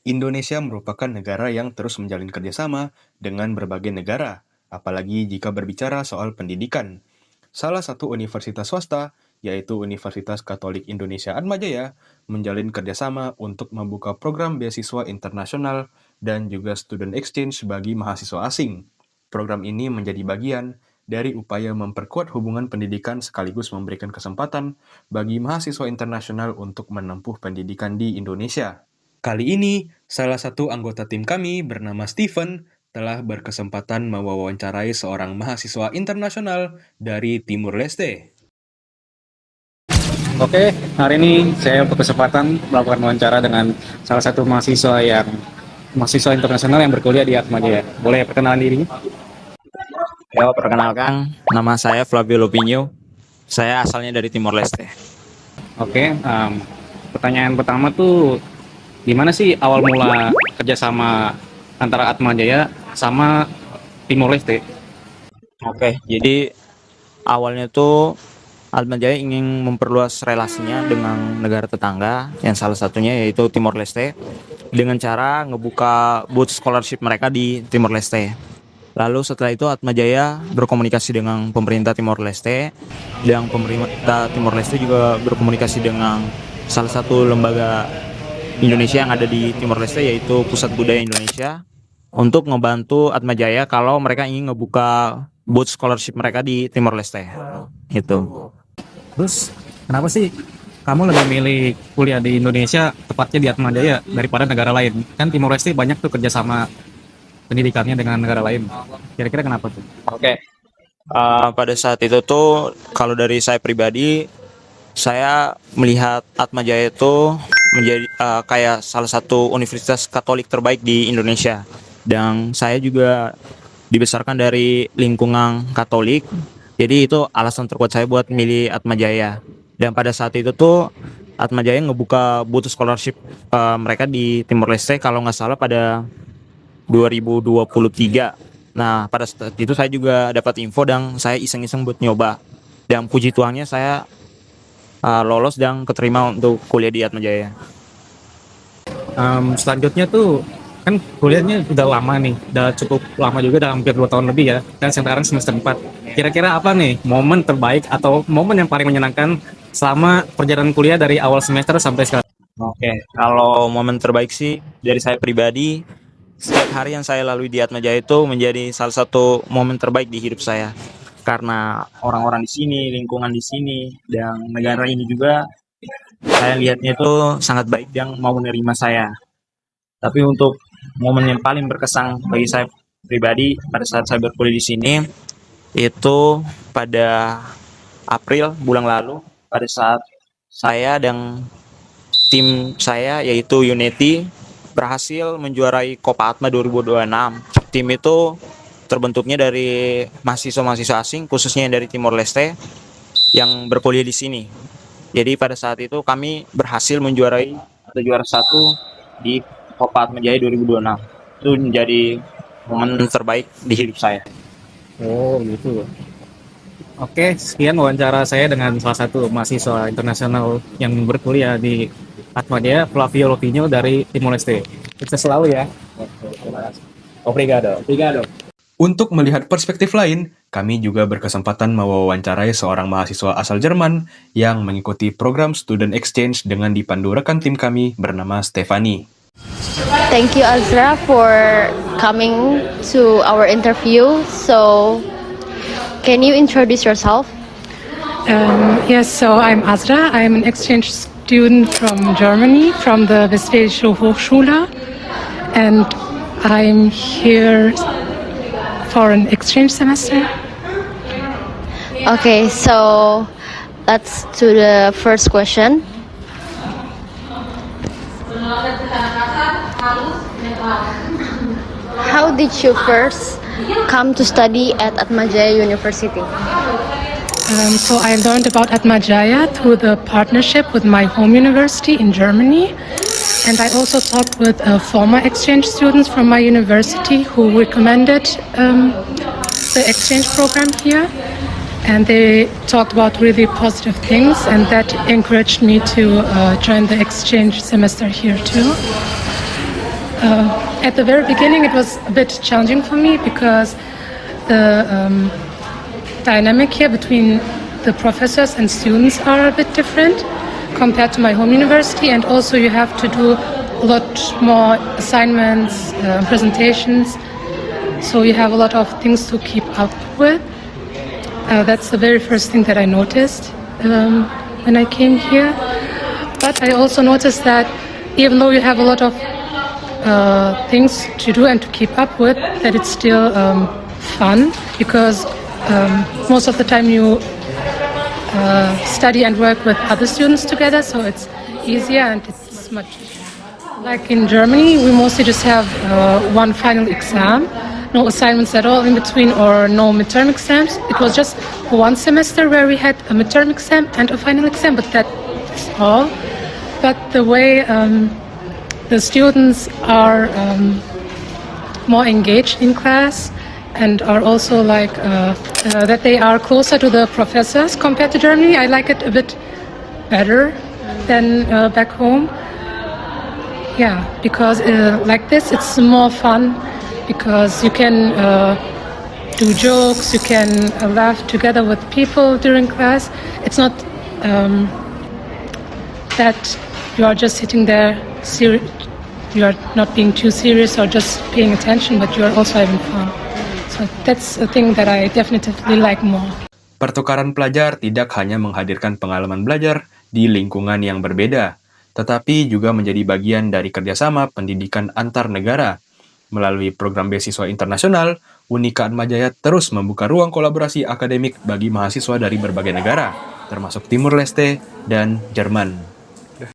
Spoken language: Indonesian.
Indonesia merupakan negara yang terus menjalin kerjasama dengan berbagai negara, apalagi jika berbicara soal pendidikan. Salah satu universitas swasta, yaitu Universitas Katolik Indonesia Atmajaya, menjalin kerjasama untuk membuka program beasiswa internasional dan juga student exchange bagi mahasiswa asing. Program ini menjadi bagian dari upaya memperkuat hubungan pendidikan sekaligus memberikan kesempatan bagi mahasiswa internasional untuk menempuh pendidikan di Indonesia. Kali ini, salah satu anggota tim kami bernama Steven telah berkesempatan mewawancarai seorang mahasiswa internasional dari Timur Leste. Oke, hari ini saya berkesempatan melakukan wawancara dengan salah satu mahasiswa internasional yang berkuliah di Atmajaya. Boleh perkenalan dirinya? Ya, perkenalkan, nama saya Flavio Lopinho. Saya asalnya dari Timor Leste. Oke, pertanyaan pertama tuh gimana sih awal mula kerjasama antara Atmajaya sama Timor Leste? Oke, jadi awalnya tuh Atmajaya ingin memperluas relasinya dengan negara tetangga, yang salah satunya yaitu Timor Leste, dengan cara ngebuka booth scholarship mereka di Timor Leste. Lalu setelah itu Atmajaya berkomunikasi dengan pemerintah Timor Leste, dan pemerintah Timor Leste juga berkomunikasi dengan salah satu lembaga Indonesia yang ada di Timor Leste, yaitu Pusat Budaya Indonesia, untuk ngebantu Atmajaya kalau mereka ingin ngebuka booth scholarship mereka di Timor Leste. Gitu. Terus kenapa sih kamu lebih milih kuliah di Indonesia, tepatnya di Atmajaya, daripada negara lain? Kan Timor Leste banyak tuh kerjasama pendidikannya dengan negara lain. Kira-kira kenapa tuh? Oke. Pada saat itu tuh kalau dari saya pribadi, saya melihat Atmajaya itu menjadi kayak salah satu universitas Katolik terbaik di Indonesia, dan saya juga dibesarkan dari lingkungan Katolik, jadi itu alasan terkuat saya buat milih Atmajaya. Dan pada saat itu tuh Atmajaya ngebuka booth scholarship mereka di Timor Leste kalau nggak salah pada 2023. Nah, pada saat itu saya juga dapat info dan saya iseng-iseng buat nyoba. Dan puji Tuhannya saya lolos dan keterima untuk kuliah di Atmajaya. Selanjutnya tuh kan kuliahnya udah lama nih, udah cukup lama juga, udah hampir 2 tahun lebih ya. Dan sekarang semester 4. Kira-kira apa nih momen terbaik atau momen yang paling menyenangkan selama perjalanan kuliah dari awal semester sampai sekarang? Oke, kalau momen terbaik sih dari saya pribadi, setiap hari yang saya lalui di Atmajaya itu menjadi salah satu momen terbaik di hidup saya. Karena orang-orang di sini, lingkungan di sini, dan negara ini juga saya lihatnya itu sangat baik yang mau menerima saya. Tapi untuk momen yang paling berkesan bagi saya pribadi pada saat saya berkuliah di sini itu pada April bulan lalu, pada saat saya dan tim saya yaitu Unity berhasil menjuarai Kopa Atma 2026. Tim itu terbentuknya dari mahasiswa-mahasiswa asing, khususnya yang dari Timor Leste yang berkuliah di sini. Jadi pada saat itu kami berhasil menjuarai atau juara satu di Kopa Atma Jaya 2026. Itu menjadi momen terbaik di hidup saya. Oh gitu. Oke, sekian wawancara saya dengan salah satu mahasiswa internasional yang berkuliah di Atmajaya, Flavio Lopinho dari Timor Leste. Sukses selalu ya. Obrigado. Obrigado. Untuk melihat perspektif lain, kami juga berkesempatan mewawancarai seorang mahasiswa asal Jerman yang mengikuti program student exchange dengan dipandu rekan tim kami bernama Stefani. Thank you, Azra, for coming to our interview. So, can you introduce yourself? Yes, so I'm Azra. I'm an exchange student from Germany, from the Westfälische Hochschule, and I'm here for an exchange semester. Okay, so let's to the first question. How did you first come to study at Atmajaya University? So I learned about Atmajaya through the partnership with my home university in Germany, and I also talked with former exchange students from my university who recommended the exchange program here, and they talked about really positive things, and that encouraged me to join the exchange semester here too. At the very beginning, it was a bit challenging for me because the dynamic here between the professors and students are a bit different compared to my home university, and also you have to do a lot more assignments, presentations, so you have a lot of things to keep up with. That's the very first thing that I noticed when I came here. But I also noticed that even though you have a lot of things to do and to keep up with, that it's still fun, because most of the time you study and work with other students together, so it's easier and it's much like in Germany. We mostly just have one final exam, no assignments at all in between, or no midterm exams. It was just one semester where we had a midterm exam and a final exam, but that's all. But the way the students are more engaged in class and are also like that they are closer to the professors compared to Germany. I like it a bit better than back home. Yeah, because like this it's more fun, because you can do jokes, you can laugh together with people during class. It's not that you are just sitting there, you are not being too serious or just paying attention, but you are also having fun. So that's a thing that I definitely like more. Pertukaran pelajar tidak hanya menghadirkan pengalaman belajar di lingkungan yang berbeda, tetapi juga menjadi bagian dari kerjasama pendidikan antar negara. Melalui program beasiswa internasional, Unika Atmajaya terus membuka ruang kolaborasi akademik bagi mahasiswa dari berbagai negara, termasuk Timur Leste dan Jerman.